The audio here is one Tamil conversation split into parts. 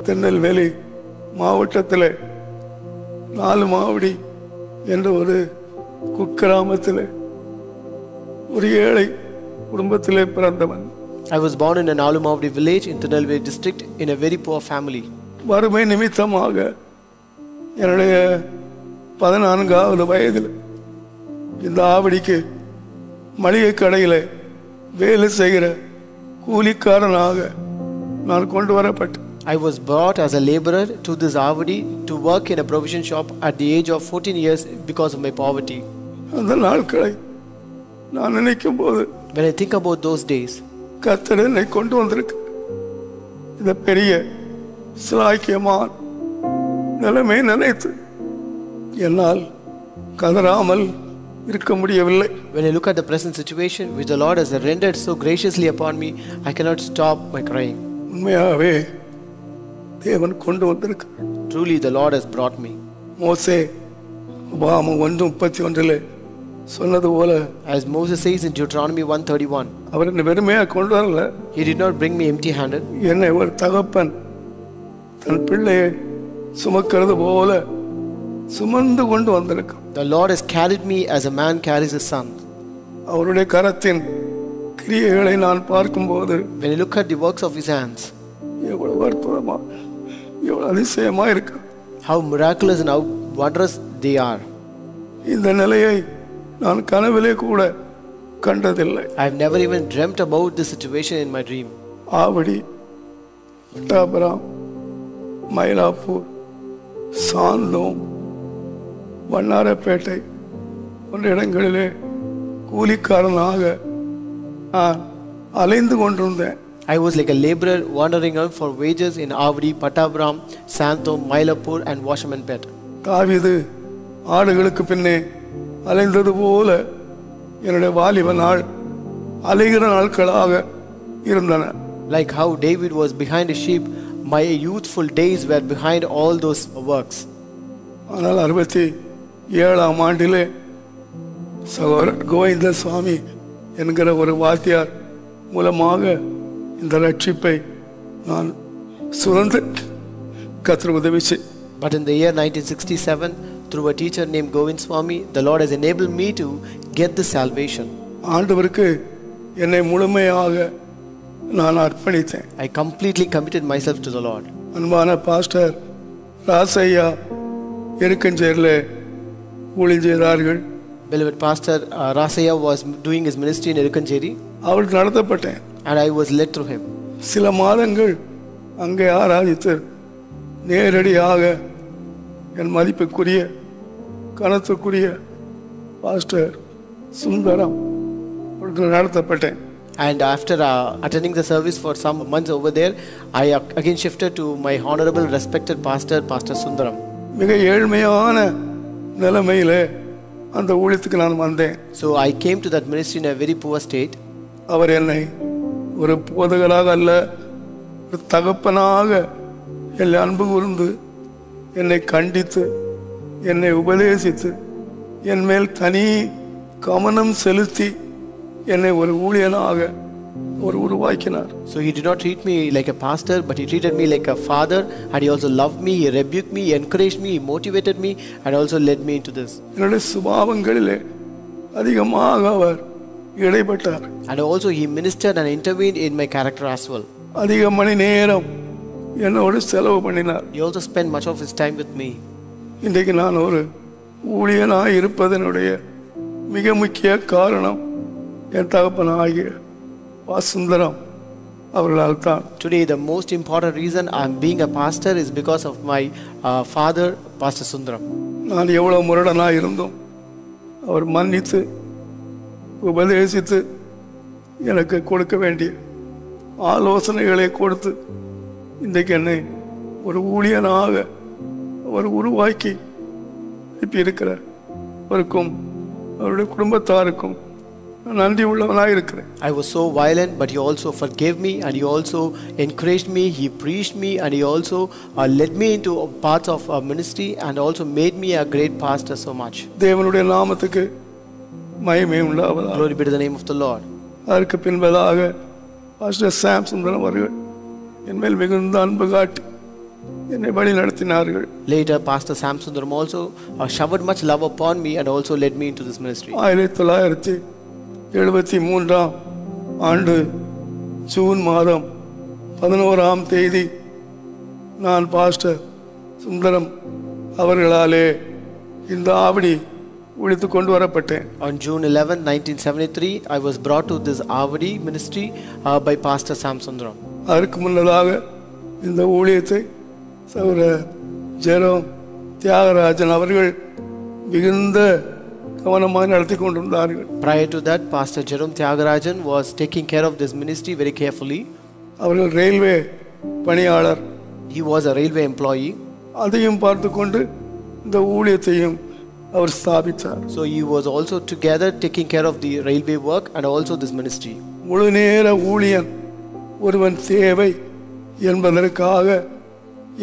திருநெல்வேலி மாவட்டத்தில் 4 மாவடி என்ற ஒரு குக்கிராமத்தில் ஒரு ஏழை குடும்பத்திலே பிறந்தவன். I was born in a Nalumavdi village in Tirunelveli district in a very poor family. வறுமை நிமித்தமாக என்னுடைய 14வது வயதில் இந்த ஆவடிக்கு மளிகை கடையில் வேலை செய்கிற கூலிக்காரனாக நான் கொண்டு வரப்பட்டேன். I was brought as a laborer to this Avadi to work in a provision shop at the age of 14 years because of my poverty. அந்த நாட்களை நான் நினைக்கும் போது, when I think about those days, கர்த்தர் என்னை கொண்டு வந்திருக்கு இந்த பெரிய சாக்கியமான நிலைமை நினைத்து என்னால் கதறாமல் இருக்க முடியவில்லை. When I look at the present situation which the Lord has rendered so graciously upon me, I cannot stop my crying. உண்மையாகவே தேவன் கொண்டு வந்திருக்கு. Truly the Lord has brought me. மோசே உபாகமம் 1:31 சொன்னது போல, as Moses says in Deuteronomy 1:31, அவர் என்னை வெறுமையாக கொண்டு வரல. He did not bring me empty-handed. என்னை ஒரு தகப்பன் தன் பிள்ளையை சுமக்கிறது போல சுமந்து கொண்டு வந்திருக்கு. The Lord has carried me as a man carries his son. அவருடைய கரத்தின் கிரியைகளை நான் பார்க்கும்போது, when I look at the works of his hands, எவ்வளவு அற்புதமா, எவ்வளவு அதிசயமா இருக்கு. how miraculous and how wondrous they are. இந்த நிலையை நான் கனவிலே கூட கண்டதில்லை. I have never even dreamt about this situation in my dream. Avadi, Pattapuram, Mylapore, Santhome, Vannarapettai போன்ற இடங்களிலே கூலிக்காரனாக அலைந்து கொண்டிருந்தேன். I was like a laborer wandering out for wages in Avadi, Pattabram, Santhom, Mylapore and Washermanpet. தாவீது ஆடுகளுக்கு பின்னே அலைந்தது போல என்னுடைய வாலிப நாள் அலைகிற நாட்களாக இருந்தன. Like how David was behind a sheep, my youthful days were behind all those works. ஆனால் 67ஆம் ஆண்டிலே சகோதரர் கோவிந்த சுவாமி என்கிற ஒரு வாத்தியார் மூலமாக இந்த ரட்சிப்பை நான் சுரந்து கர்த்தர் உதவி செய். But in the year 1967, through a teacher named Govind Swami, the Lord has enabled me to get the salvation. ஆண்டவருக்கு என்னை முழுமையாக நான் அர்ப்பணித்தேன். I completely committed myself to the Lord. அன்பான பாஸ்டர் ராசையா எருக்கஞ்சேரிலே ஊழியம் செய்தார்கள். Beloved pastor Rasaya was doing his ministry in Erukkancheri, அவருக்கு நடத்தப்பட்டேன். and I was led through him. சில மாதங்கள் அங்கே ஆராதித்து நேரடியாக என் மதிப்புக்குரிய கனத்துக்குரிய பாஸ்டர் சுந்தரம் நடத்தப்பட்டேன். And after attending the service for some months over there, I again shifted to my honorable respected pastor, Pastor Sundaram. மிக ஏழ்மையான நிலைமையிலே அந்த ஊழியத்துக்கு நான் வந்தேன். So I came to that ministry in a very poor state. அவர் என்னை ஒரு போதகராக அல்ல, ஒரு தகப்பனாக என்னை அன்பு கூர்ந்து என்னை கண்டித்து என்னை உபதேசித்து என் மேல் தனி கவனம் செலுத்தி என்னை ஒரு ஊழியனாக உருவாக்கினார். So he did not treat me like a pastor, but he treated me like a father, and he also loved me, he rebuked me, he encouraged me, he motivated me, and also led me into this. என்னுடைய சுபாவங்களிலே அதிகமாக அவர் இடைப்பட்டார். And also he ministered and intervened in my character as well. அதிக மணி நேரம் என்னோடு செலவு பண்ணினார். He also spent much of his time with me. இன்றைக்கு நான் ஒரு ஊழியனாக இருப்பதனுடைய மிக முக்கிய காரணம் என் தகப்பனாகிய சுந்தரம் அவர்களால் தான். Today the most important reason I am being a pastor is because of my father, Pastor Sundaram. நான் எவ்வளவு முரடனாக இருந்தோம் அவர் மன்னித்து உபதேசித்து எனக்கு கொடுக்க வேண்டிய ஆலோசனைகளை கொடுத்து இன்றைக்கு என்னை ஒரு ஊழியனாக அவர் உருவாக்கி இருக்கிறார். அவருக்கும் அவருடைய குடும்பத்தாருக்கும் நன்றி உள்ளவனாக இருக்கிறேன். I was so violent, but he also forgave me, and he also encouraged me, he preached me, and he also led me into parts of ministry, and also made me a great pastor so much. தேவனுடைய நாமத்துக்கு மகிமை உண்டாவதாக. Glory be to the name of the Lord. அதற்கு பின்பதாக பாஸ்டர் சாம் சுந்தரம் அவர்கள் என்மேல் மிகுந்த அன்பு காட்டி என்னை வழி நடத்தினார்கள். Later, Pastor Sam Sundaram also showered much love upon me and also led me into this ministry. 1973 ஆண்டு ஜூன் மாதம் 11ஆம் தேதி நான் பாஸ்டர் சுந்தரம் அவர்களாலே இந்த ஆவடி உழைத்து கொண்டு வரப்பட்டேன். On June 11, 1973, I was brought to this Avadi ministry by Pastor Sam Sundaram. அதற்கு முன்னதாக இந்த ஊழியத்தை சகோதர ஜெரோம் தியாகராஜன் அவர்கள் மிகுந்த கவனமாக நடத்தி கொண்டிருந்தார்கள். Prior to that, Pastor Jerome Tyagarajan was taking care of this ministry very carefully. அவர்கள் ரயில்வே பணியாளர். He was a railway employee. அதையும் பார்த்து கொண்டு இந்த ஊழியத்தையும் அவர் ஸ்தாபித்தார். So he was also together taking care of the railway work and also this ministry. முழு நேர ஊழியன் ஒருவன் தேவை என்பதற்காக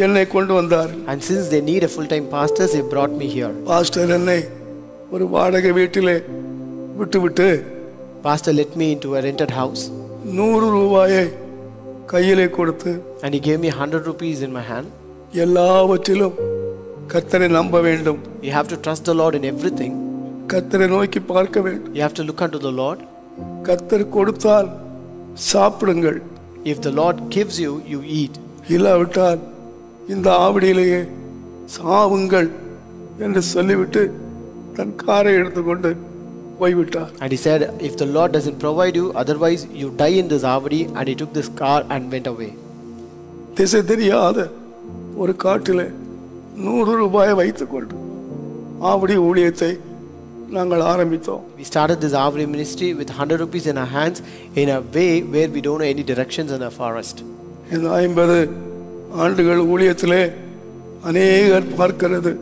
என்னை கொண்டு வந்தார்கள். And since they need a full-time pastor, they brought me here. Pastor என்னை ஒரு வாடகை வீட்டிலே விட்டுவிட்டு Pastor let me into a rented house. 100 ரூபாயை கையிலே கொடுத்து and he gave me 100 rupees in my hand. எல்லாவற்றிலும் கர்த்தரை நம்ப வேண்டும். You have to trust the Lord in everything. கர்த்தரை நோக்கி பார்க்க வேண்டும். You have to look unto the Lord. கர்த்தர் கொடுத்தால் சாப்பிடுங்கள். If the Lord gives you, you eat. இல்லாவிட்டால் இந்த ஆவடியிலேயே சாவுங்கள் என்று சொல்லிவிட்டு தன் காரை எடுத்துக்கொண்டு போய்விட்டார். And he said, if the Lord doesn't provide you, otherwise you die in this Avadi. And he took this car and went away. திசை தெரியாத ஒரு காட்டிலே 100 ரூபாயை வைத்துக்கொண்டு ஆவடி ஊழியத்தை நாங்கள் ஆரம்பித்தோம். We started this Avadi ministry with 100 rupees in our hands in a way where we don't know any directions in the forest. இந்த 50 ஆண்டுகள் ஊழியத்திலே அநேகர் பார்க்கிறது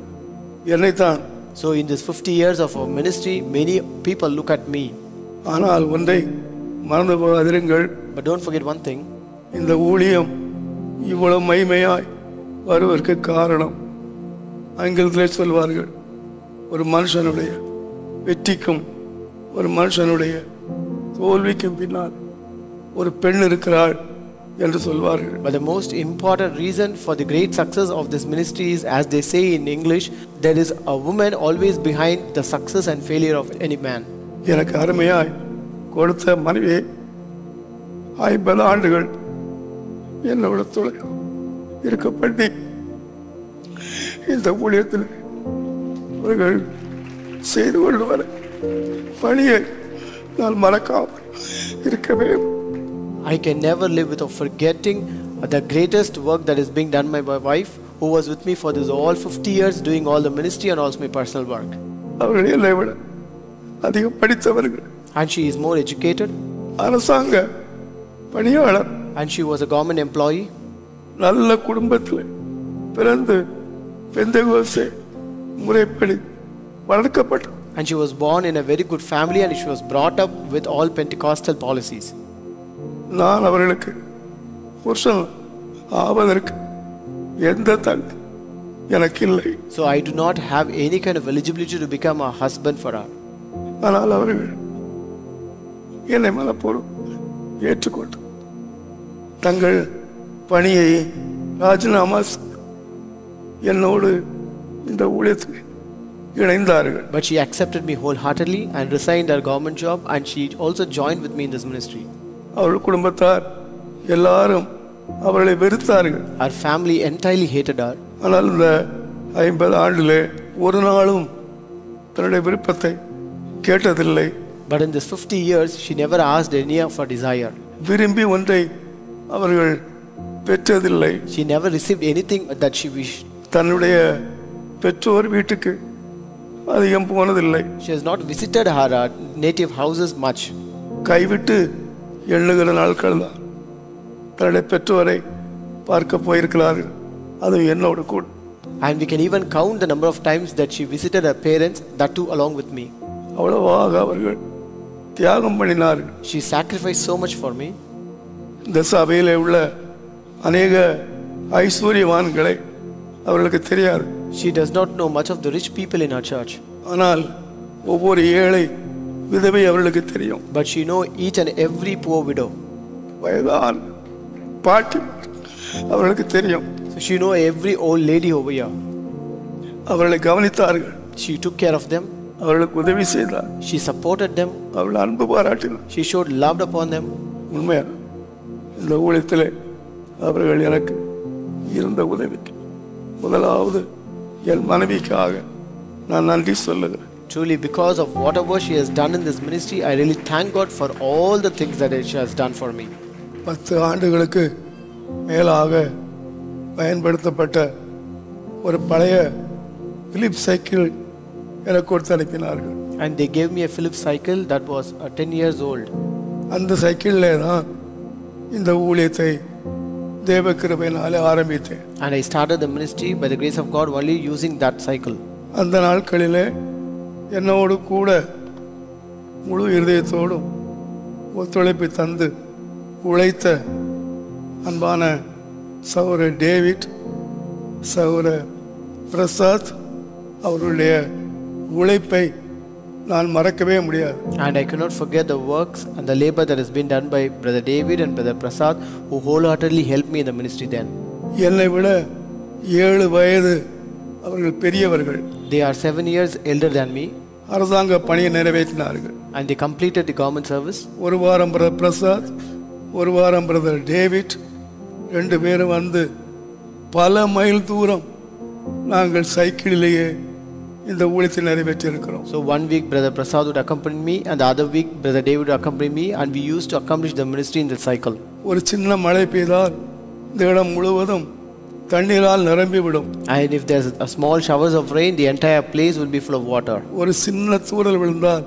என்னைத்தான். So in this 50 years of our ministry, many people look at me. ஆனால் ஒன்றை மறந்து போகாதிருங்கள். But don't forget one thing. இந்த ஊழியம் இவ்வளவு மகிமையாய் வருவதற்கு காரணம் ஆங்கிலத்திலே சொல்வார்கள், ஒரு மனுஷனுடைய வெற்றிக்கும் ஒரு மனுஷனுடைய தோல்விக்கும் பின்னால் ஒரு பெண் இருக்கிறாள் என்று சொல்வார்கள். But the most important reason for the great success of this ministry is, as they say in English, there is a woman always behind the success and failure of any man. எனக்கு அருமையாய் கொடுத்த மனைவி 50 ஆண்டுகள் என்னோட துணை இருக்க பண்ணி இந்த ஊழியத்தில் அவர்கள் செய்து கொண்டு வர பணியை நான் மறக்காமல் இருக்கவே. I can never live without forgetting the greatest work that is being done by my wife, who was with me for this all 50 years doing all the ministry and also my personal work. அவர்கள் என்னை விட அதிகம் படித்தவர்கள். And she is more educated. அரசாங்க பணியாளர். And she was a government employee. நல்ல குடும்பத்தில் பிறந்து பெந்தெகோஸ்தே முறைப்படி வளர்க்கப்பட்டார். And she was born in a very good family and she was brought up with all Pentecostal policies. நான் அவர்களுக்கு புருஷன் ஆவதற்கு எந்த தகுதி எனக்கு இல்லை. So I do not have any kind of eligibility to become a husband for her. ஆனால் அவர்கள் என்னை மனப்பூர்வம் ஏற்றுக்கொண்டு தங்கள் பணியை ராஜினாமா என்னோடு இந்த ஊழியத்தில் இணைந்தார்கள். But she accepted me wholeheartedly and resigned her government job, and she also joined with me in this ministry. அவர்கள் குடும்பத்தார் எல்லாரும் அவர்களை வெறுத்தார்கள். Her family entirely hated her. ஆனால் இந்த 50 ஆண்டிலே ஒரு நாளும் தன்னுடைய விருப்பத்தை கேட்டதில்லை. But in this 50 years, she never asked any of her desire. விரும்பி ஒன்றை அவர்கள் பெற்றதில்லை. She never received anything that she wished. தன்னுடைய பெற்றோர் வீட்டுக்கு அதிகம் போனதில்லை. She has not visited her native houses much. கைவிட்டு எண்ணுகிற நாட்கள் தான் தன்னுடைய பெற்றோரை பார்க்க போயிருக்கிறார்கள். அது என்னோட கூட. And we can even count the number of times that she visited her parents, that too along with me. அவ்வளவாக அவர்கள் தியாகம் பண்ணினார்கள். She sacrificed so much for me. இந்த சபையிலே உள்ள அநேக ஐஸ்வர்யவான்களை அவர்களுக்கு தெரியாது. She does not know much of the rich people in her church. ஆனால் ஒவ்வொரு ஏழை விதவை அவர்களுக்கு தெரியும். But she know each and every poor widow. வயதான பாட்டி அவர்களுக்கு தெரியும். So she know every old lady over here. அவர்களை கவனித்தார்கள். She took care of them. அவர்களுக்கு உதவி செய்தார். She supported them. அவர்கள் அன்பு பாராட்டினார். She showed love upon them. உண்மையா இந்த ஊழியத்திலே அவர்கள் எனக்கு இருந்த உதவிக்கு முதலாவது என் மனைவிக்காக நான் நன்றி சொல்லுகிறேன். Truly, because of whatever she has done in this ministry, I really thank God for all the things that she has done for me. 10 ஆண்டுகளுக்கு மேலாக பயன்படுத்தப்பட்ட ஒரு பழைய பிலிப் சைக்கிள் எனக்கு கொடுத்து அனுப்பினார்கள். And they gave me a Philips cycle that was 10 years old. அந்த சைக்கிளில் தான் இந்த ஊழியத்தை தேவ கிருபையினாலே ஆரம்பித்தேன். And I started the ministry by the grace of God only using that cycle. அந்த நாட்களிலே என்னோடு கூட முழு இருதயத்தோடும் ஒத்துழைப்பு தந்து உழைத்த அன்பான சகோதர டேவிட், சகோதர பிரசாத் அவர்களுடைய உழைப்பை நான் மறக்கவே முடியாது. And I cannot forget the works and the labor that has been done by Brother David and Brother Prasad, who wholeheartedly helped me in the ministry then. என்னை விட 7 வயது அவர்கள் பெரியவர்கள். They are 7 years elder than me. அரசாங்க பணியை நிறைவேற்றினார்கள். And they completed the government service. ஒரு வாரம் பிரதர் பிரசாத், ஒரு வாரம் பிரதர் டேவிட் 2 பேரும் வந்து பல மைல் தூரம் நாங்கள் சைக்கிளிலேயே இந்த ஊழியத்தை நிறைவேற்றியிருக்கிறோம். So one week Brother Prasad would accompany me and the other week Brother David would accompany me, and we used to accomplish the ministry in the cycle. ஒரு சின்ன மழை பெய்தால் இந்த இடம் முழுவதும் தண்ணீரால் நிரம்பிவிடும். And if there's a small showers of rain, the entire place will be full of water. ஒரு சின்ன தூறல் விழுந்தால்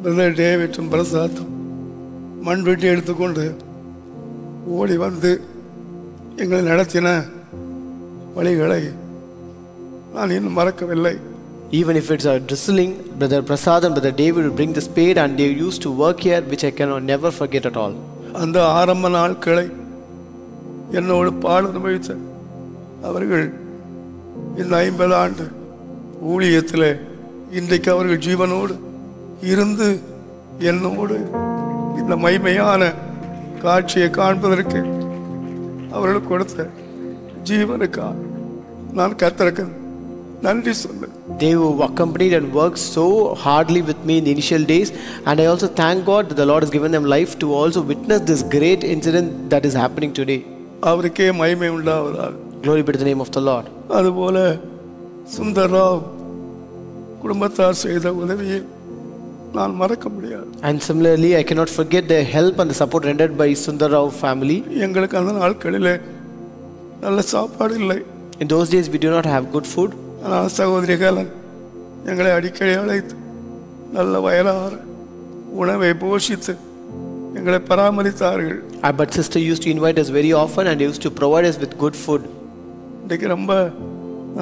பிரதர் டேவிட்டும் பிரசாத்தும் மண் வெட்டி எடுத்துக்கொண்டு ஓடி வந்து எங்களை நடத்தின வழிகளை நான் இன்னும் மறக்கவில்லை. Even if it's a drizzling, Brother Prasad and Brother David will bring the spade, and they used to work here, which I cannot never forget at all. அந்த ஆரம்ப நாட்களை என்னோடு பாட அனுபவித்த அவர்கள் இந்த 50 ஆண்டு ஊழியத்தில் இன்றைக்கு அவர்கள் ஜீவனோடு இருந்து என்னோடு இந்த மகிமையான காட்சியை காண்பதற்கு அவர்களுக்கு கொடுத்த ஜீவனுக்காக நான் கர்த்தருக்கு நன்றி சொல்லுவேன். They who accompanied and worked so hardly with me in the initial days, and I also thank God that the Lord has given them life to also witness this great incident that is happening today. அவருக்கே மகிமை உண்டாவதாக. Glory be to the name of the Lord. அதுபோல சுந்தர்ராவ் குடும்பத்தார் செய்த உதவியை நான் மறக்க முடியாது. And similarly, I cannot forget the help and the support rendered by Sundar Rao family. எங்களுக்கு அந்த நாட்களிலே நல்ல சாப்பாடு இல்லை. In those days, we do not have good food. ஆனால் சகோதரி ஹேலன் எங்களை அடிக்கடி அழைத்து நல்ல வயலார உணவை போஷித்து எங்களை பராமரித்தார்கள். But sister used to invite us very often and used to provide us with good food. இன்றைக்கு ரொம்ப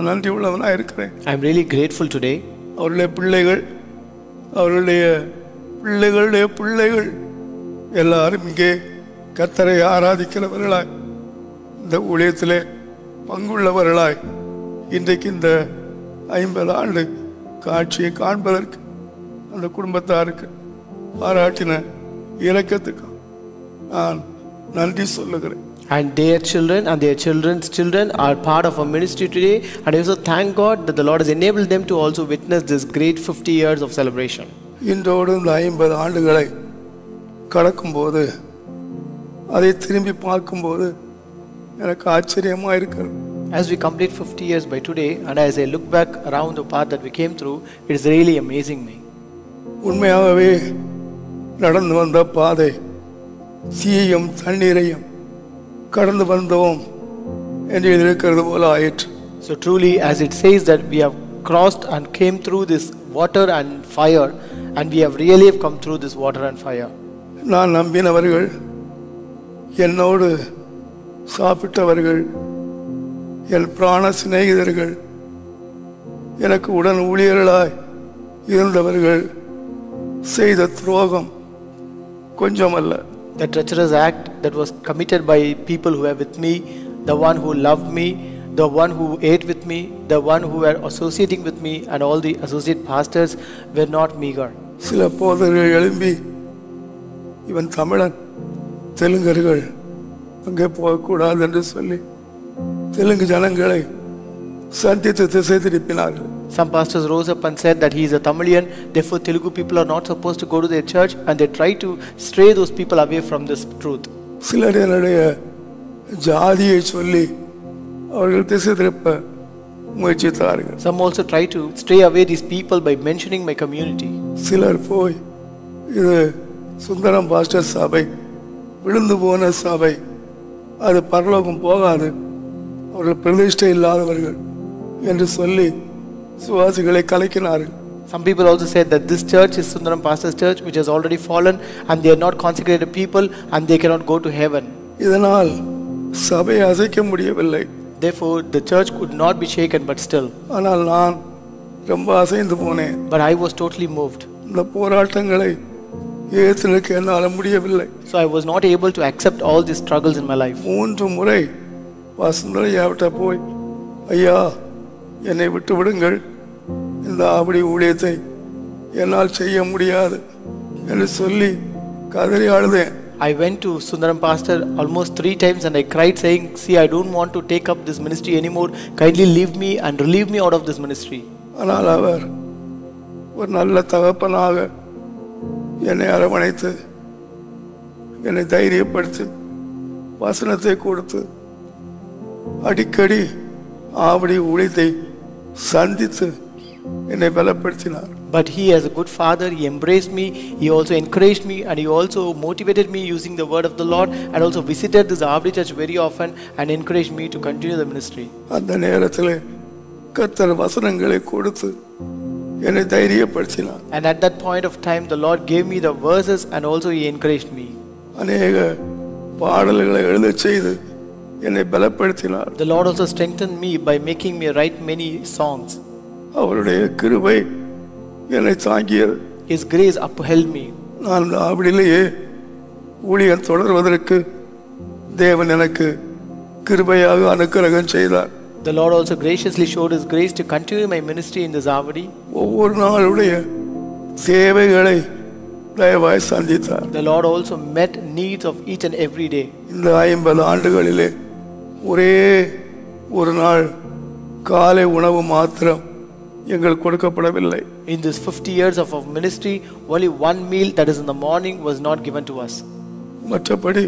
நன்றி உள்ளவனாக இருக்கிறேன். I am really grateful today. அவருடைய பிள்ளைகள், அவருடைய பிள்ளைகளுடைய பிள்ளைகள் எல்லாரும் இங்கே கர்த்தரை ஆராதிக்கிறவர்களாய், இந்த ஊழியத்திலே பங்குள்ளவர்களாய் இன்றைக்கு இந்த 50 ஆண்டு காட்சியை காண்பதற்கு அந்த குடும்பத்தாருக்கு பாராட்டின இரக்கத்துக்கு நான் நன்றி சொல்லுகிறேன். And their children and their children's children are part of our ministry today, and I also thank God that the Lord has enabled them to also witness this great 50 years of celebration. இன்றோடு இந்த 50 ஆண்டுகளை கடக்கும்போது அதை திரும்பி பார்க்கும்போது எனக்கு ஆச்சரியமாக இருக்கிறது. As we complete 50 years by today, and as I look back around the path that we came through, it is really amazing me. உண்மையாகவே நடந்து வந்த பாதை தீயையும் தண்ணீரையும் கடந்து வந்தோம் என்று இருக்கிறது போல ஆயிற்று. So truly, as it says that we have crossed and came through this water and fire, and we have really come through this water and fire. நான் நம்பினவர்கள், என்னோடு சாப்பிட்டவர்கள், என் பிராண சிநேகிதர்கள், எனக்கு உடன் ஊழியர்களாய் இருந்தவர்கள் செய்த துரோகம் கொஞ்சமல்ல. The treacherous act that was committed by people who were with me, the one who loved me, the one who ate with me, the one who were associating with me, and all the associate pastors were not meager. சில போதர்கள் எழும்பி இவன் தமிழன், தெலுங்கர்கள் அங்கே போகக்கூடாது என்று சொல்லி தெலுங்கு ஜனங்களை சந்தித்து திசை திருப்பினார்கள். Some pastors rose up and said that he is a Tamilian, therefore Telugu people are not supposed to go to their church, and they try to stray those people away from this truth. சிலர் என்னுடைய ஜாதியை சொல்லி அவர்கள் திசை திருப்ப முயற்சித்தார்கள். Some also try to stray away these people by mentioning my community. சிலர் போய் இது சுந்தரம் பாஸ்டர் சபை, விழுந்து போன சபை, அது பரலோகம் போகாது, அவர்கள் பிரதிஷ்டை இல்லாதவர்கள் என்று சொல்லி சுவாசிகளை கலக்கினார்கள். Some people also said that this church is Sundaram pastor's church which has already fallen, and they are not consecrated people and they cannot go to heaven. இதனால் சபையை அசைக்க முடியவில்லை. Therefore the church could not be shaken, but still. ஆனால் நான் ரொம்ப அசைந்து போனேன். But I was totally moved. இந்த போராட்டங்களை ஏற்றுக்க என்னால் முடியவில்லை. So I was not able to accept all these struggles in my life. 3 முறை வாசந்தரையாவிட்ட போய், ஐயா என்னை விட்டு விடுங்கள், இந்த ஆவடி ஊழியத்தை என்னால் செய்ய முடியாது என்று சொல்லி கதறி அழுதேன். I went to Sundaram pastor almost 3 times and I cried saying, see, I don't want to take up this ministry anymore, kindly leave me and relieve me out of this ministry. ஆனால் அவர் ஒரு நல்ல தகப்பனாக என்னை அரவணைத்து என்னை தைரியப்படுத்தி வசனத்தை கொடுத்து அடிக்கடி ஆவடி ஊழியத்தை சந்தித்து என்னை பலப்படுத்தினார். But he, as a good father, he embraced me, he also encouraged me, and he also motivated me using the word of the Lord, and also visited this Avdi church very often and encouraged me to continue the ministry. அந்த நேரத்தில் கர்த்தர் வசனங்களை கொடுத்து என்னை தைரியப்படுத்தினார். And at that point of time the Lord gave me the verses and also he encouraged me. அநேக பாடல்களை எழுதச் செய்து என்னை பலப்படுத்தினார். The Lord also strengthened me by making me write many songs. அவருடைய கிருபை என்னை தாங்கியது. His grace upheld me. நான் அப்படிலேயே ஊழியம் தொடர்வதற்கு தேவன் எனக்கு கிருபையாக அனுக்கிரகம் செய்தார். The Lord also graciously showed his grace to continue my ministry in the Zavadi. ஒவ்வொரு நாளுடைய தேவைகளை தயவாய் சந்தித்தார். The Lord also met needs of each and every day. இந்த 50 ஆண்டுகளிலே ஒரே ஒரு நாள் காலை உணவு மாத்திரம் எங்களுக்கு கொடுக்கப்படவில்லை. In this 50 years of our ministry, only one meal, that is in the morning, was not given to us. மற்றபடி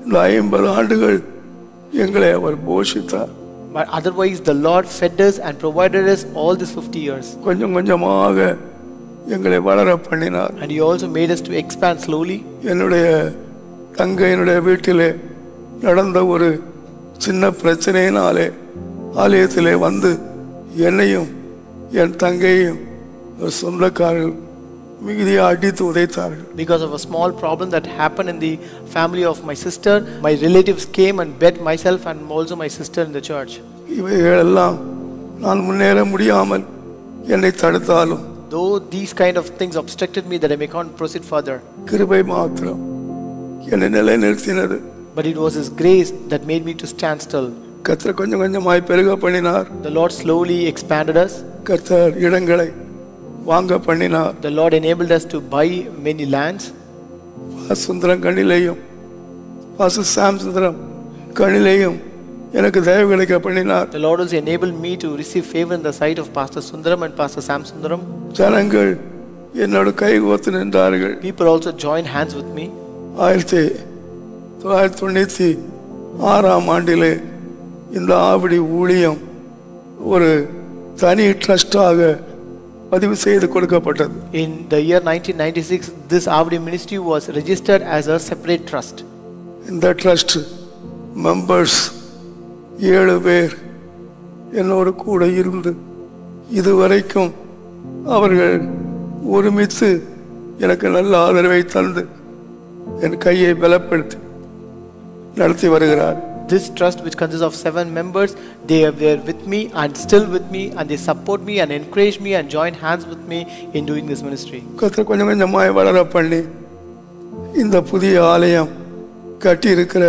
இந்த 50 ஆண்டுகள் எங்களை அவர் போஷித்தார். But otherwise the Lord fed us and provided us all these 50 years. கொஞ்சம் கொஞ்சமாக எங்களை வளர பண்ணினார். And he also made us to expand slowly. என்னுடைய தங்கையினுடைய வீட்டிலே நடந்த ஒரு சின்ன பிரச்சனையினாலே ஆலயத்திலே வந்து என்னையும் என் தங்கையும் ஒரு சொந்தக்காரர்கள் மிகுதியாக அடித்து உதைத்தார்கள். Because of a small problem that happened in the family of my sister, my relatives came and beat myself and also my sister in the church. இவைகளெல்லாம் நான் முன்னேற முடியாமல் என்னை தடுத்தாலும், though these kind of things obstructed me that I may not proceed further, கிருபை மாத்திரம் என்னை நிலைநிறுத்தினது. but it was his grace that made me to stand still. கர்த்தர் கொஞ்சம் கொஞ்சமாய் பெருக பண்ணினார். The Lord slowly expanded us. கர்த்தர் இடங்களை வாங்க பண்ணினார். The Lord enabled us to buy many lands. Sundaram கண்ணிலேயும் சாம் சுந்தரம் கண்ணிலேயும் எனக்கு தயவு கிடைக்க பண்ணினார். The Lord also enabled me to receive favor in the sight of Pastor Sundaram and Pastor Sam Sundaram. ஜனங்கள் என்னோடு கைகோத்து நின்றார்கள். People also joined hands with me. 1996 ஆண்டிலே இந்த ஆவடி ஊழியம் ஒரு தனி ட்ரஸ்டாக பதிவு செய்து கொடுக்கப்பட்டது. In the year 1996, this Avdi ministry was registered as a separate trust. இந்த ட்ரஸ்ட் மெம்பர்ஸ் 7 பேர் என்னோடு கூட இருந்து இதுவரைக்கும் அவர்கள் ஒருமித்து எனக்கு நல்ல ஆதரவை தந்து என் கையை பலப்படுத்தி நடத்தி வருகிறார். This trust, which consists of 7 members, they are there with me and still with me, and they support me and encourage me and join hands with me in doing this ministry. கர்த்தர் கொஞ்சம் கொஞ்சமாய் வளர பண்ணி இந்த புதிய ஆலயம் கட்டி இருக்கிற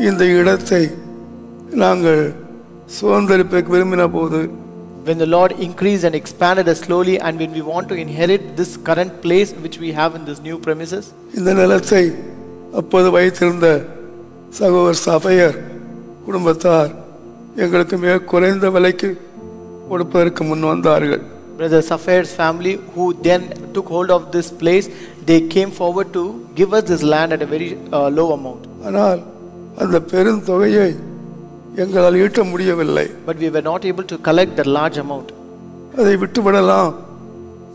இந்த இடத்தை நாங்கள் சுதந்திரிப்பதற்கு விரும்பின போது When the Lord increased and expanded us slowly, and when we want to inherit this current place which we have in this new premises, இந்த நிலத்தை அப்போது வைத்திருந்த சகோதரர் சபையர் குடும்பத்தார் எங்களுக்கு மிக குறைந்த விலைக்கு கொடுப்பதற்கு முன் வந்தார்கள். Brother Saphir's family, who then took hold of this place, they came forward to give us this land at a very low amount. ஆனால் அந்த பெருந்தொகையை எங்களால் ஈட்ட முடியவில்லை. But we were not able to collect that large amount. அதை விட்டுவிடலாம்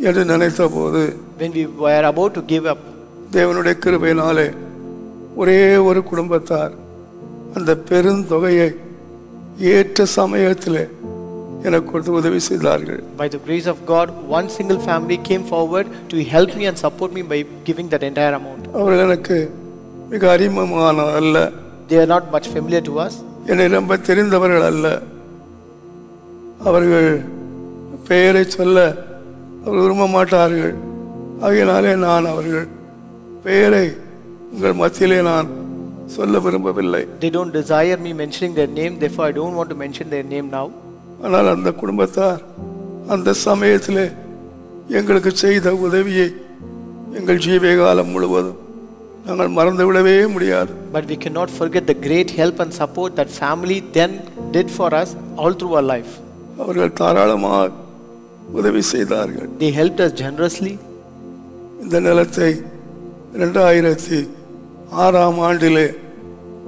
என்று நினைத்தபோது, When we were about to give up, தேவனுடைய கிருபையினாலே ஒரே ஒரு குடும்பத்தார் அந்த பெருந்தொகையை ஏற்ற சமயத்திலே எனக்கு கொடுத்து உதவி செய்தார்கள். By the grace of God, one single family came forward to help me and support me by giving that entire amount. அவர்கள் எனக்கு மிக அறிமுகமான அல்ல, They are not much familiar to us. என்னை ரொம்ப தெரிந்தவர்கள் அல்ல. அவர்கள் பெயரை சொல்ல அவர் விரும்ப மாட்டார்கள். ஆகையினாலே நான் அவர்கள் பெயரை உங்கள் மத்தியிலே நான் சொல்ல விரும்பவில்லை. They don't desire me mentioning their name, therefore I don't want to mention their name now. ஆனால் அந்த குடும்பத்தார் அந்த சமயத்திலே எங்களுக்கு செய்த உதவியை எங்கள் ஜீவகாலம் முழுவதும் நாங்கள் மறந்துவிடவே முடியாது. But we cannot forget the great help and support that family then did for us all through our life. அவர்கள் தாராளமாக உதவி செய்தார்கள். They helped us generously. இந்த நிலத்தை 2006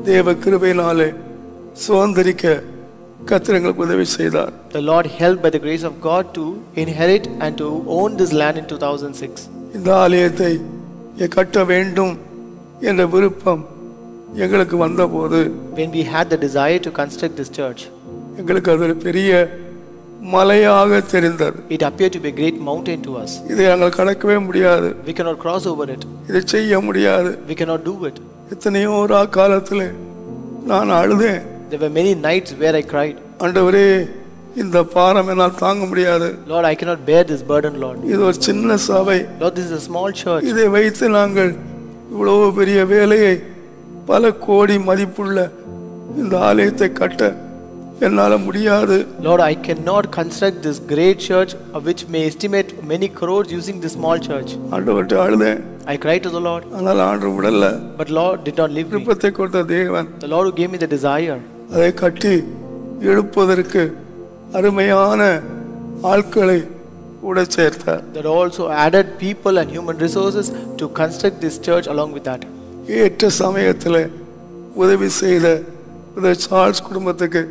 தேவ கிருபையினாலே சுதந்திரிக்க கர்த்தர் எங்களுக்கு உதவி செய்தார். The Lord helped by the grace of God to inherit and to own this land in 2006. இந்த ஆலயத்தை கட்ட வேண்டும் என்ற விருப்பம் எங்களுக்கு வந்தபோது, When we had the desire to construct this church, எங்களுக்கு அது ஒரு பெரிய மலையாக தெரிந்தது. it appeared to be a great mountain to us. இதை நாங்கள் கடக்கவே முடியாது, We cannot cross over it. இதை செய்ய முடியாது. We cannot do it. எத்தனையோ காலத்தில் நான் அழுதேன். There were many nights where I cried, ஆண்டவரே, இந்த பாரம் என்னால் தாங்க முடியாது. Lord, I cannot bear this burden, Lord. இது ஒரு சின்ன சபை. Lord, this is a small church. இதை வைத்து நாங்கள் இவ்வளவு பெரிய வேலையை, பல கோடி மதிப்புள்ள இந்த ஆலயத்தை கட்ட என்னால முடியாது. Lord, I cannot construct this great church, which may estimate many crores using this small church. ஆண்டவர்கிட்ட அழுதேன். I cried to the Lord, ஆனால் ஆண்டவர் விடல. but Lord did not leave me. விருப்பத்தை கொடுத்த தேவன் The Lord who gave me the desire, அதை கட்டி எழுப்பதற்கு அருமையான ஆட்களை கூட சேர்த்தார். that also added people and human resources to construct this church along with that. ஏற்ற சமயத்தில் உதவி செய்த சார்ல்ஸ் குடும்பத்துக்கு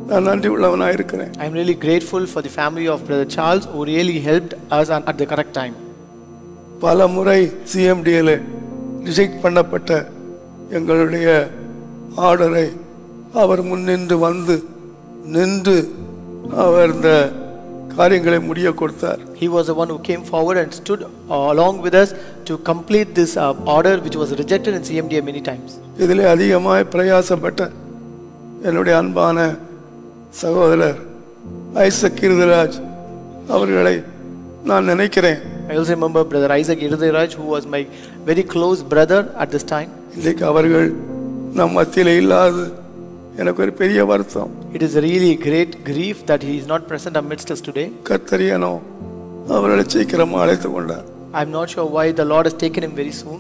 நான் நன்றி உள்ளவனாக இருக்கிறேன். I am really grateful for the family of Brother Charles, who really helped us at the correct time. பல முறை CMDL ரிஜெக்ட் பண்ணப்பட்ட எங்களுடைய ஆர்டரை அவர் முன்னின்று வந்து நின்று அவர் இந்த காரியங்களை முடிய கொடுத்தார். He was the one who came forward and stood along with us to complete this order which was rejected in CMDA many times. இதிலே அதிகமாய் பிரயாசப்பட்ட என்னுடைய அன்பான சகோதரர் ஐசக் கிருதராஜ் அவர்களை நான் நினைக்கிறேன். I also remember Brother Isaac Irudhairaj, who was my very close brother at this time. இன்றைக்கு அவர்கள் நம் மத்தியிலே இல்லாது எனக்கு ஒரு பெரிய வருத்தம். It is really great grief that he is not present amidst us today. கர்த்தரியனோ அவர்களை சீக்கிரமாக அழைத்து கொண்டார். I am not sure why the Lord has taken him very soon.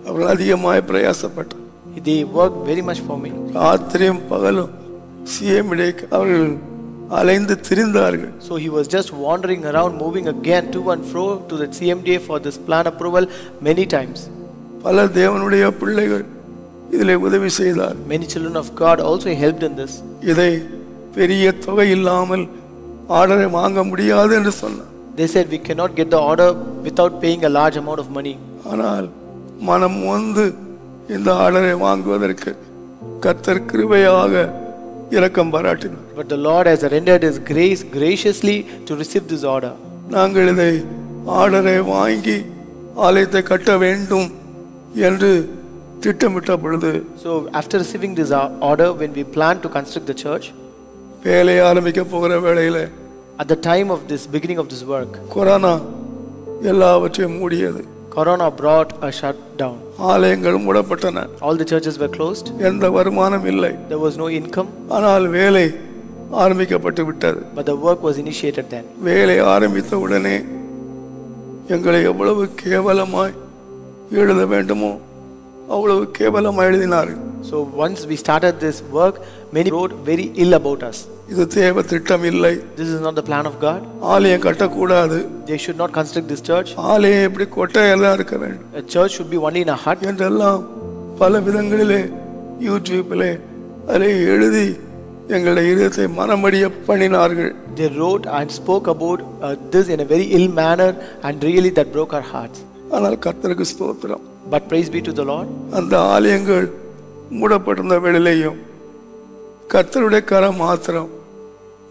அவர்கள் அதிகமாய் பிரயாசப்பட்டார். They worked very much for me. ராத்திரியும் பகலும் CMDA அவர்கள் அலைந்து திரிந்தார்கள். So he was just wandering around, moving again to and fro to the CMDA for this plan approval many times. பல தேவனுடைய பிள்ளைகள் இதிலே உதவி செய்தார். Many children of God also helped in this. இதை பெரிய தொகை இல்லாமல் ஆர்டரை வாங்க முடியாது என்று சொன்னார். They said we cannot get the order without paying a large amount of money. ஆனால் மனம் வந்து இந்த ஆர்டரை வாங்குவதற்கு கர்த்தர் கிருபையாக இரக்கம் பாராட்டினார். But the Lord has rendered his grace graciously to receive this order. நாங்கள் இதை ஆர்டரை வாங்கி ஆலயத்தை கட்ட வேண்டும் என்று திட்டமிட்ட பொழுது, So after receiving this order, when we planned to construct the church, வேலை ஆரம்பிக்க போகிற வேளையில at the time of this beginning of this work, corona எல்லாவற்றையும் மூடியது. Corona brought a shutdown. ஆலயங்கள் மூடப்பட்டன. All the churches were closed. எந்த வருமானம் இல்லை. There was no income. ஆனால் வேலை ஆரம்பிக்கப்பட்டு விட்டது. But the work was initiated then. வேலை ஆரம்பித்த உடனே எங்களை எவ்வளவு கேவலமாய் எழுத வேண்டுமோ அவ்வளவு கேவலமாய் எழுதினார்கள். So once we started this work, many wrote very ill about us. இது தேவ திட்டம் இல்லை. This is not the plan of God. ஆலயம் கட்டக்கூடாது. They should not construct this church. ஆலயம் எப்படி கொட்டையெல்லாம் இருக்க வேண்டும். A church should be only in a hut. என்றெல்லாம் பல விதங்களிலே யூடியூப்பிலே அதை எழுதி எங்களுடைய இதயத்தை மனமடிய பண்ணினார்கள். They wrote and spoke about this in a very ill manner, and really that broke our hearts. ஆனால் கர்த்தருக்கு ஸ்தோத்திரம். But praise be to the Lord. அந்த ஆலயங்கள் மூடப்பட்டிருந்த வேளையிலேயும் கர்த்தருடைய கரம் மாத்திரம்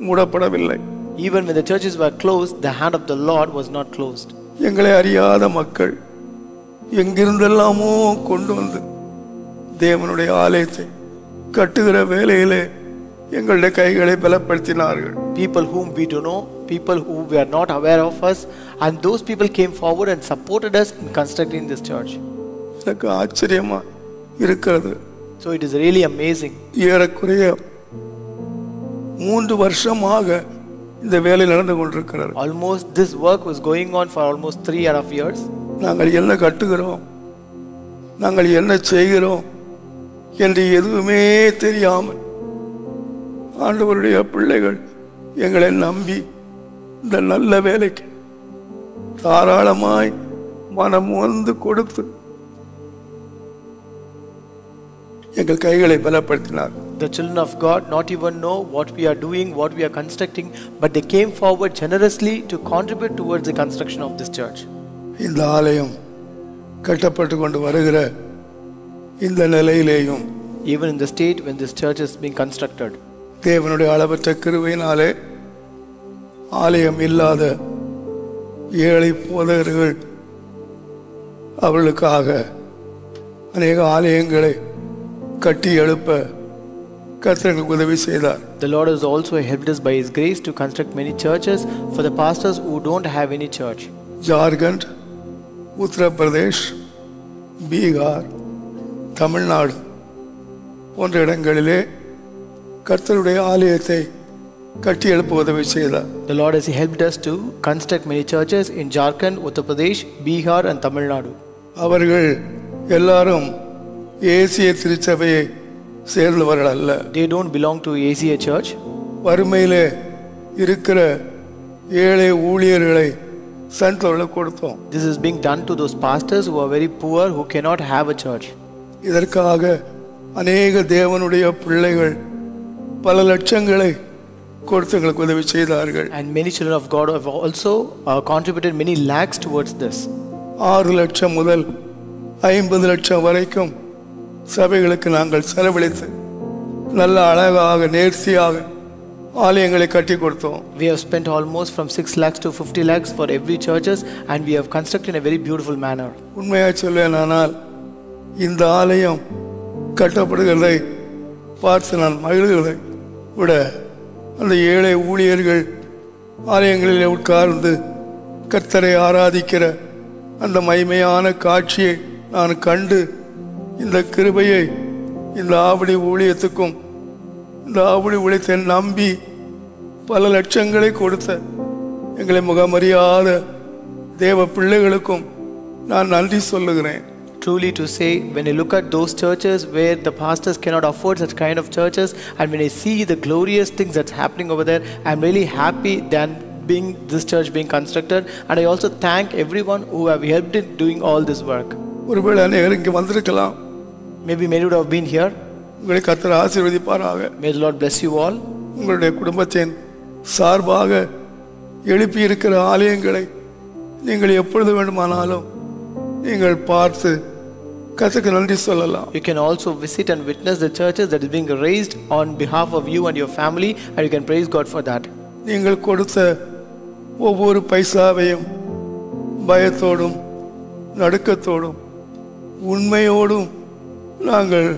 மூடப்படவில்லை. Even when the churches were closed, the hand of the Lord was not closed. எங்களை அறியாத மக்கள் எங்கிருந்தெல்லாமோ கொண்டு வந்து தேவனுடைய ஆலயத்தை கட்டுகிற வேலையிலே எங்களுடைய கைகளை பலப்படுத்தினார்கள். People whom we do know, people who were not aware of us, and those people came forward and supported us in constructing this church. எனக்கு ஆச்சரியமா இருக்கிறது. So it is really amazing. ஏறக்குறைய 3 வருஷமாக இந்த வேலை நடந்து கொண்டிருக்கிறது. Almost this work was going on for almost 3.5 years. நாங்கள் என்ன கட்டுகிறோம், நாங்கள் என்ன செய்கிறோம் என்று எதுவுமே தெரியாமல் ஆண்டவருடைய பிள்ளைகள் எங்களை நம்பி இந்த நல்ல வேலைக்கு தாராளமாய் மனம் வந்து கொடுத்து எங்கள் கைகளை பலப்படுத்தினார். The children of God not even know what we are doing, what we are constructing, but they came forward generously to contribute towards the construction of this church. இந்த ஆலயம் கட்டப்பட்டு கொண்டு வருகிற இந்த நிலையிலேயும் Even in the state when this church is being constructed, தேவனுடைய அளவற்ற கிருபையினாலே ஆலயம் இல்லாத ஏழை போதகர்கள் அவர்களுக்காக அநேக ஆலயங்களை கட்டி எழுப்ப கர்த்தருக்கு உதவி செய்தார். The Lord has also helped us by His grace to construct many churches for the pastors who don't have any church. Jharkhand, Uttar Pradesh, Bihar, Tamil Nadu போன்ற இடங்களிலே கர்த்தருடைய ஆலயத்தை கட்டி எழுப்ப உதவி செய்தார். The Lord has helped us to construct many churches in Jharkhand, Uttar Pradesh, Bihar and Tamil Nadu. அவர்கள் எல்லாரும் ஏசிய திருச்சபையை சேர்ந்தவர்கள் அல்ல. They don't belong to ACA church. வறுமையிலே இருக்கிற ஏழை ஊழியர்களை சந்தோஷம் கொடுத்தோம். This is being done to those pastors who are very poor, who cannot have a church. இதற்காக அநேக தேவனுடைய பிள்ளைகள் பல லட்சங்களை கொடுத்து எங்களுக்கு உதவி செய்தார்கள். And many children of God have also contributed many lakhs towards this. 6 லட்சம் முதல் 50 லட்சம் வரைக்கும் சபைகளுக்கு நாங்கள் செலவழித்து நல்ல அழகாக நேர்த்தியாக ஆலயங்களை கட்டி கொடுத்தோம். We have spent almost from 6 lakhs to 50 lakhs for every churches, and we have constructed in a very beautiful manner. உண்மையாக சொல்வேனானால் இந்த ஆலயம் கட்டப்படுகிறதை பார்த்து நான் மகிழ்கிறதை விட அந்த ஏழை ஊழியர்கள் ஆலயங்களில் உட்கார்ந்து கர்த்தரை ஆராதிக்கிற அந்த மகிமையான காட்சியை நான் கண்டு இந்த கிருபையை இந்த ஆவடி ஊழியத்துக்கும் இந்த ஆவடி ஊழியத்தை நம்பி பல லட்சங்களை கொடுத்த எங்களை முகமறியாத தேவ பிள்ளைகளுக்கும் நான் நன்றி சொல்லுகிறேன். Truly to say, when I look at those churches where the pastors cannot afford such kind of churches, and when I see the glorious things that's happening over there, I'm really happy than being this church being constructed, and I also thank everyone who have helped in doing all this work. ஒருவேளை அநேகர் இங்கே வந்திருக்கலாம். Maybe many would have been here. உங்களை கர்த்தர் ஆசீர்வதிப்பாராக. May the Lord bless you all. உங்களுடைய குடும்பத்தின் சார்பாக எழுப்பி இருக்கிற ஆலயங்களை நீங்கள் எப்பொழுது வேண்டுமானாலும் நீங்கள் பார்த்து கர்த்தருக்கு நன்றி சொல்லலாம். You can also visit and witness the churches that is being raised on behalf of you and your family, and you can praise God for that. நீங்கள் கொடுத்த ஒவ்வொரு பைசாவையும் பயத்தோடும் நடுக்கத்தோடும் உண்மையோடும் நாங்கள்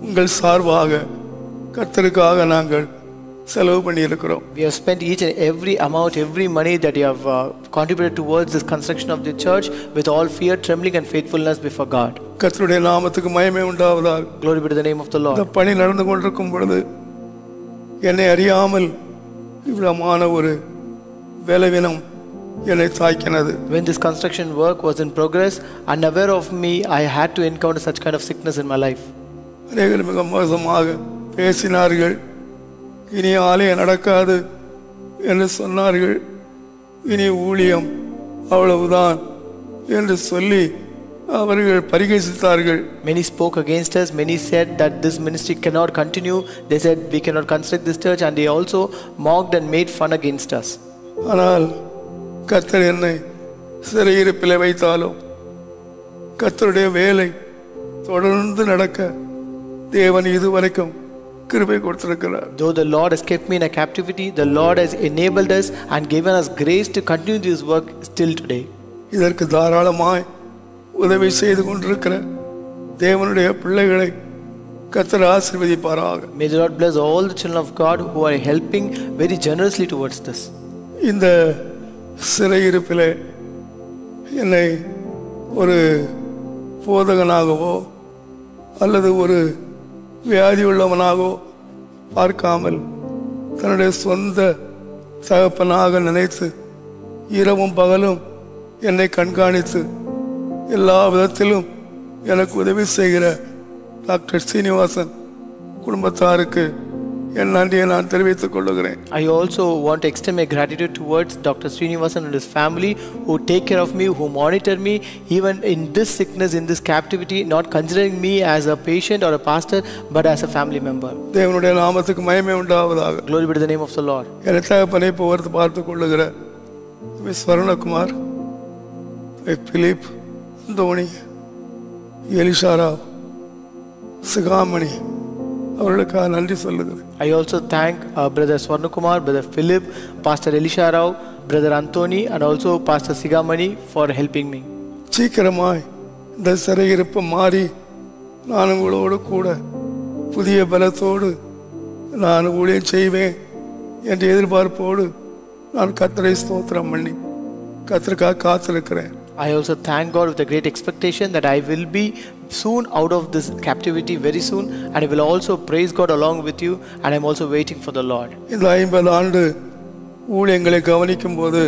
உங்கள் சார்பாக கர்த்தருக்காக நாங்கள் செலவு பண்ணியிருக்கிறோம். We have spent each and every amount, every money that you have contributed towards this construction of the church with all fear, trembling and faithfulness before God. கர்த்தருடைய நாமத்துக்கு மகிமை உண்டாவதாக. Glory be to the name of the Lord. இந்த பணி நடந்து கொண்டிருக்கும் பொழுது என்னை அறியாமல் இவ்வளமான ஒரு பலவீனம் என்னை தாக்கினது. When this construction work was in progress, unaware of me, I had to encounter such kind of sickness in my life. அநேகர் மிக மோசமாக பேசினார்கள். இனி ஆலயம் நடக்காது என்று சொன்னார்கள். இனி ஊழியம் அவ்வளவுதான் என்று சொல்லி அவர்கள் பரிகசித்தார்கள். Many spoke against us. Many said that this ministry cannot continue. They said we cannot construct this church, and they also mocked and made fun against us. ஆனால் கர்த்தர் என்னை சிறையிருப்பில் வைத்தாலும் கர்த்தருடைய வேலை தொடர்ந்து நடக்க தேவன் இதுவரைக்கும் கிருபை கொடுத்திருக்கிறார். Though the Lord has kept me in a captivity, the Lord has enabled us and given us grace to continue this work still today. இதற்கு தாராளமாய் உதவி செய்து கொண்டிருக்கிற தேவனுடைய பிள்ளைகளை கர்த்தர் ஆசீர்வதிப்பாராக. May the Lord bless all the children of God who are helping very generously towards this. இந்த சிறையிருப்பிலே என்னை ஒரு போதகனாகவோ அல்லது ஒரு வியாதி உள்ளவனாகவோ பார்க்காமல் தன்னுடைய சொந்த தகப்பனாக நினைத்து இரவும் பகலும் என்னை கண்காணித்து எல்லா விதத்திலும் எனக்கு உதவி செய்கிற டாக்டர் ஸ்ரீனிவாசன் குடும்பத்தாருக்கு என் நன்றியை நான் தெரிவித்துக் கொள்கிறேன். I also want to extend my gratitude towards Dr. Srinivasan and his family who take care of me, who monitor me even in this sickness, in this captivity, not considering me as a patient or a pastor but as a family member. தேவனுடைய நாமத்துக்கு மகிமை உண்டாவதாக. Glory be to the name of the Lord. என் தகப்பனை போர்த்து பார்த்துக் கொள்ளுகிற ஸ்வர்ணகுமார், பிலிப், அந்தோணி, எலிஷாராவ், சிகாமணி அவர்களுக்காக நன்றி சொல்லுகிறேன். I also thank Brother Swarnakumar, Brother Philip, Pastor Elisha Rao, Brother Anthony and also Pastor Sigamani for helping me. சீக்கிரமாய் இந்த சிறையிருப்பு மாறி நான் உங்களோடு கூட புதிய பலத்தோடு நான் ஊழியம் செய்வேன் என்ற எதிர்பார்ப்போடு நான் கர்த்தரை ஸ்தோத்திரம் பண்ணி கர்த்தருக்காக காத்திருக்கிறேன். I also thank God with a great expectation that I will be soon out of this captivity very soon, and I will also praise God along with you, and I am also waiting for the Lord. இந்த 50 ஆண்டு ஊழியங்களை கவனிக்கும் போது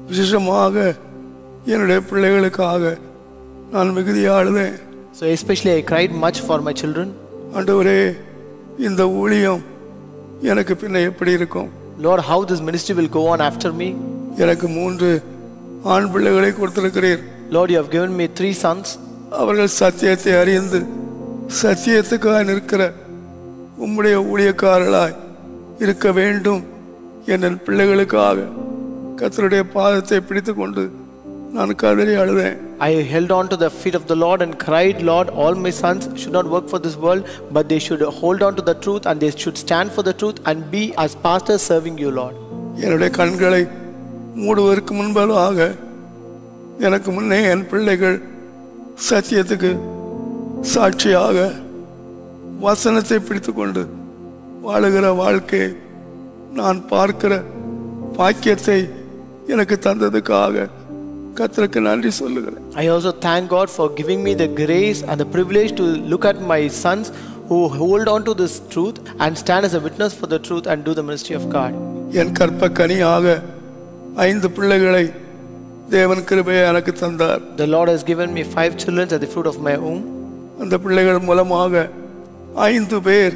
விசேஷமாக என்னுடைய பிள்ளைகளுக்காக நான் மிகுதியாக அழுதேன். So especially I cried much for my children. ஆண்டவரே, இந்த ஊழியம் எனக்கு பின்ன எப்படி இருக்கும்? Lord, how this ministry will go on after me? எனக்கு 3 ஆண் பிள்ளைகளை கொடுத்திருக்கிறீர். Lord, you have given me 3 sons. அவர்கள் சத்தியத்தை அறிந்து சத்தியத்துக்காக நிற்கிற உம்முடைய ஊழியக்காரர்களாய் இருக்க வேண்டும் என்ற பிள்ளைகளுக்காக கர்த்தருடைய பாதத்தை பிடித்துக் கொண்டு நான் கதறி அழுதேன். I held on to the feet of the Lord and cried, Lord, all my sons should not work for this world, but they should hold on to the truth and they should stand for the truth and be as pastors serving you, Lord. என்னுடைய கண்களை மூடுவதற்கு முன்பாக எனக்கு முன்னே என் பிள்ளைகள் சத்தியத்துக்கு சாட்சியாக வசனத்தை பிடித்துக்கொண்டு வாழுகிற வாழ்க்கையை நான் பார்க்கிற பாக்கியத்தை எனக்கு தந்ததுக்காக கர்த்தருக்கு நன்றி சொல்லுகிறேன். I also thank God for giving me the grace and the privilege to look at my sons who hold on to this truth and stand as a witness for the truth and do the ministry of God. என் கற்ப கனியாக 5 பிள்ளைகளை தேவன் கிருபையை எனக்கு தந்தார். The Lord has given me 5 children as the fruit of my womb. அந்த பிள்ளைகள் மூலமாக 5 பேர்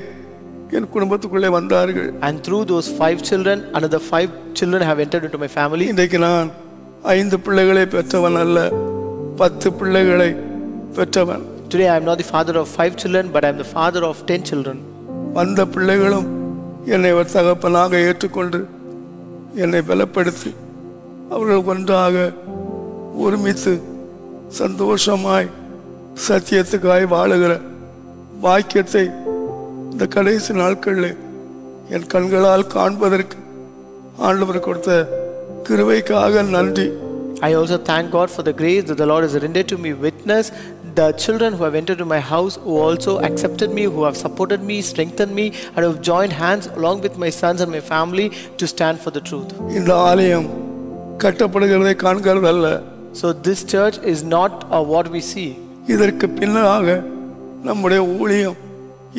என் குடும்பத்துக்குள்ளே வந்தார்கள். And through those 5 children, another 5 children have entered into my family. இன்றைக்கு நான் 5 பிள்ளைகளை பெற்றவன் அல்ல, 10 பிள்ளைகளை பெற்றவன். Today I am not the father of 5 children, but I am the father of 10 children. அந்த பிள்ளைகளும் என்னை ஒரு தகப்பனாக ஏற்றுக்கொண்டு என்னை பலப்படுத்தி அவர்கள் ஒன்றாக ஒருமித்து சந்தோஷமாய் சத்தியத்துக்காய் வாழுகிற பாக்கியத்தை இந்த கடைசி நாட்களில் என் கண்களால் காண்பதற்கு ஆண்டவர் கொடுத்த கிருபைக்காக நன்றி. I also thank God for the grace that the Lord has rendered to me witness. The children who have entered to my house, who also accepted me, who have supported me, strengthened me, and who have joined hands along with my sons and my family to stand for the truth. இந்த ஆலயம் கட்டப்படுகிறதை காண்கிறதல்ல. So this church is not what we see. இதற்கு பின்னாக நம்முடைய ஊழியம்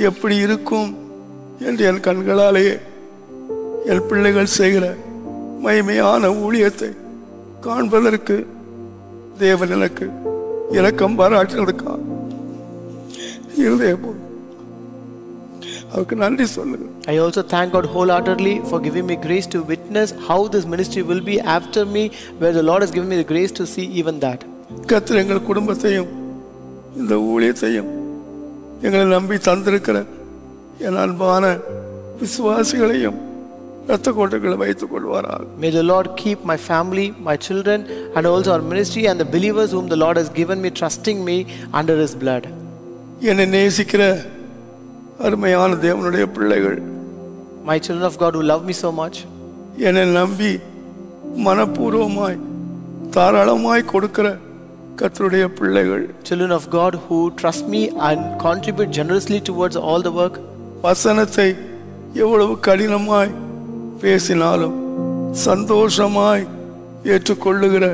எப்படி இருக்கும் என்று என் கண்களாலேயே என் பிள்ளைகள் செய்கிற மகிமையான ஊழியத்தை காண்பதற்கு தேவன் எனக்கு இரக்கம் பாராட்டுறதுக்காக இருதயம் அவருக்கு நன்றி சொல்லுங்க. I also thank God wholeheartedly for giving me grace to witness how this ministry will be after me, where the Lord has given me the grace to see even that. கர்த்தர் எங்கள் குடும்பத்தையும் இந்த ஊழியத்தையும் எங்களை நம்பி தந்திருக்கிற என் அன்பான விசுவாசிகளையும் இரத்த கோட்டைகளை வைத்துக் கொள்வாராக. May the Lord keep my family, my children, and also our ministry and the believers whom the Lord has given me, trusting me under His blood. என்னை நேசிக்கிற அருமையான தேவனுடைய பிள்ளைகள், my children of God who love me so much, என்னை நம்பி மனப்பூர்வமாய் தாராளமாய் கொடுக்கிற கர்த்தருடைய பிள்ளைகள், children of God who trust me and contribute generously towards all the work. வசனத்தை எவ்வளவு கடினமாய் பேசினாலும் சந்தோஷமாய் ஏற்றுக்கொள்ளுகிற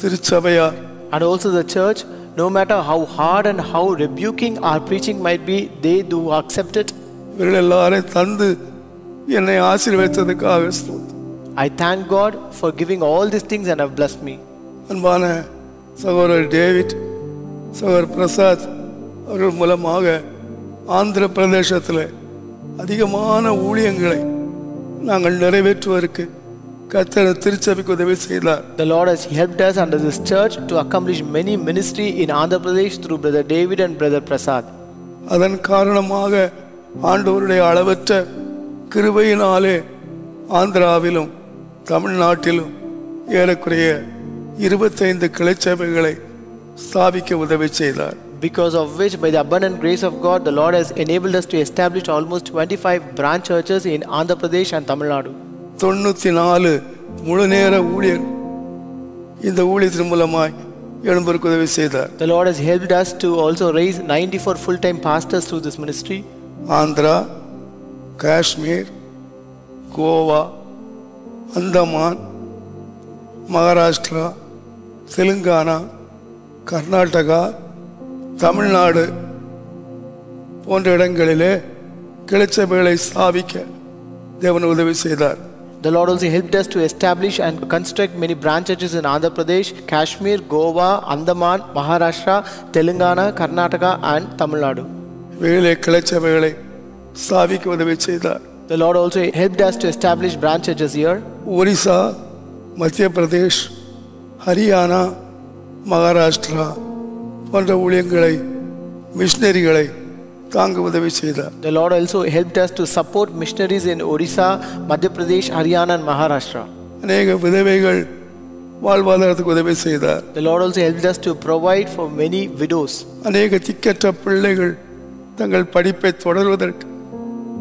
திருச்சபையார், and also the church, no matter how hard and how rebuking our preaching might be, they do accept it. இவர்கள் எல்லாரையும் தந்து என்னை ஆசீர்வதித்ததற்காக I thank God for giving all these things and have blessed me. அன்பான சகோதரர் டேவிட், சகோதரர் பிரசாத் அவர்கள் மூலமாக ஆந்திர பிரதேசத்தில் அதிகமான ஊழியங்களை நாங்கள் நிறைவேற்றுவதற்கு கர்த்தர் திருச்சபைக்கு உதவி செய்தார். The Lord has helped us under this church to accomplish many ministry in Andhra Pradesh through brother David and brother Prasad. அதன் காரணமாக ஆண்டவருடைய அளவற்ற கிருபையினாலே ஆந்திராவிலும் தமிழ்நாட்டிலும் ஏறக்குறைய 25 கிளைச்சபைகளை ஸ்தாபிக்க உதவி செய்தார். Because of which, by the abundant grace of God, the Lord has enabled us to establish almost 25 branch churches in Andhra Pradesh and Tamil Nadu. 94 முழு நேர ஊழியர் இந்த ஊழியத்தின் மூலமாய் எழும்பருக்கு உதவி செய்தார். The Lord has helped us to also raise 94 full-time pastors through this ministry. Andhra, Kashmir, Goa, Andaman, Maharashtra, Telangana, Karnataka, Tamil Nadu போன்ற இடங்களிலே கிளைச்சபைகளை ஸ்தாபிக்க தேவன் உதவி செய்தார். The Lord also helped us to establish and construct many branch churches in Andhra Pradesh, Kashmir, Goa, Andaman, Maharashtra, Telangana, Karnataka and Tamil Nadu. வேலை கிளைச்சபைகளை ஸ்தாபிக்க உதவி செய்தார். The Lord also helped us to establish branch churches here. Orissa, மத்திய பிரதேஷ், ஹரியானா, மகாராஷ்டிரா போன்ற ஊழியங்களை மிஷனரிகளை தாங்க உதவி செய்தார். The Lord also helped us to support missionaries in Orissa, Madhya Pradesh, Haryana and Maharashtra. அநேக விதவைகள் வாழ்வாதாரத்துக்கு உதவி செய்தார். The Lord also helped us to provide for many widows. அநேக திக்கற்ற பிள்ளைகள் தங்கள் படிப்பை தொடர்வதற்கு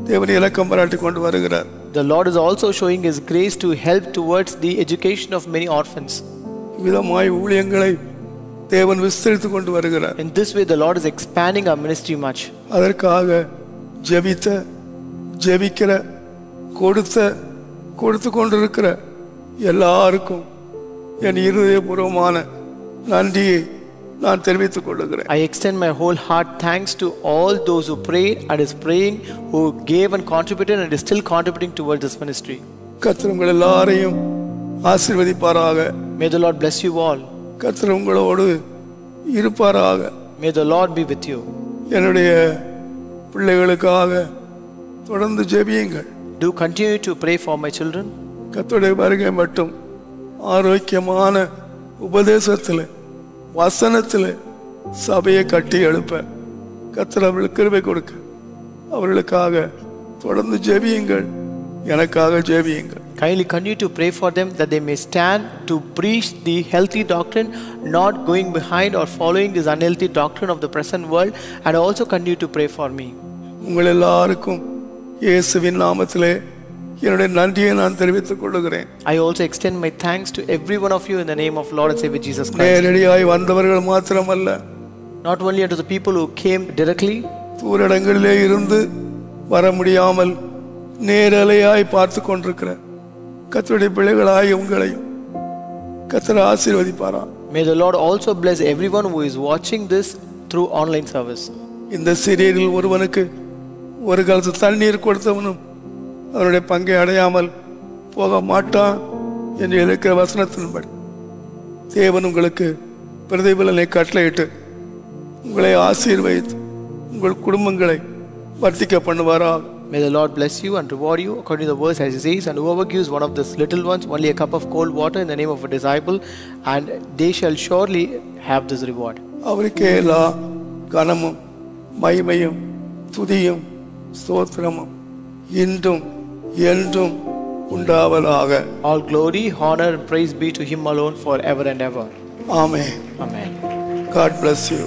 தேவன் இரக்கம் பாராட்டி கொண்டு வருகிறார். The Lord is also showing His grace to help towards the education of many orphans. விதமாய் ஊழியங்களை தேவன் விஸ்தரித்து கொண்டு வருகிறார். In this way, the Lord is expanding our ministry much. அதற்காக ஜெபிக்கிற கொடுத்து கொண்டிருக்கிற எல்லாருக்கும் என் இருதயபூர்வமான நன்றியை நான் தெரிவித்துக் கொள்கிறேன். I extend my whole heart thanks to all those who prayed and is praying, who gave and contributed and is still contributing towards this ministry. கர்த்தர் உங்கள் எல்லாரையும் ஆசீர்வதிப்பாராக. May the Lord bless you all. கர்த்தர் உங்களோடு இருப்பாராக. May the Lord be with you. என்னுடைய பிள்ளைகளுக்காக தொடர்ந்து ஜெபியுங்கள். Do continue to pray for my children. கர்த்தருடைய வருகை மட்டும் ஆரோக்கியமான உபதேசத்திலே வசனத்திலே சபையை கட்டி எழுப்ப கர்த்தர் அவர்களுக்கு கிருபை கொடுக்க அவர்களுக்காக தொடர்ந்து ஜெபியுங்கள். எனக்காக ஜெபியுங்கள். Kindly continue to pray for them that they may stand to preach the healthy doctrine, not going behind or following this unhealthy doctrine of the present world, and also continue to pray for me. உங்கள் எல்லாருக்கும் இயேசுவின் நாமத்திலே என்னுடைய நன்றியை நான் தெரிவித்துக் கொள்கிறேன். I also extend my thanks to every one of you in the name of Lord and Savior Jesus Christ. நேரடியாய் வந்தவர்கள் மாத்திரமல்ல, not only unto the people who came directly, தூரடங்களிலே இருந்து வர முடியாமல் நேரலையாய் பார்த்து கொண்டிருக்கிற கர்த்தருடைய பிள்ளைகளாய் உங்களையும் கர்த்தர் ஆசீர்வதிப்பாரா. May the Lord also bless everyone who is watching this through online service. இந்த சிறியரில் ஒருவனுக்கு ஒரு காலத்து தண்ணீர் கொடுத்தவனும் அவனுடைய பங்கை அடையாமல் போக மாட்டான் என்று இருக்கிற வசனத்தின்படி தேவன் உங்களுக்கு பிரதிபலனை கட்டளையிட்டு உங்களை ஆசீர்வதித்து உங்கள் குடும்பங்களை வர்த்திக்க பண்ணுவாராக. May the Lord bless you and reward you according to the verse as he says, and whoever gives one of these little ones only a cup of cold water in the name of a disciple, and they shall surely have this reward. அவருக்கே எல்லா கனமும் மகிமையும் துதியும் ஸ்தோத்திரமும் இன்றும் என்றும் உண்டாவதாக. All glory, honor and praise be to him alone forever and ever. Amen. Amen. God bless you.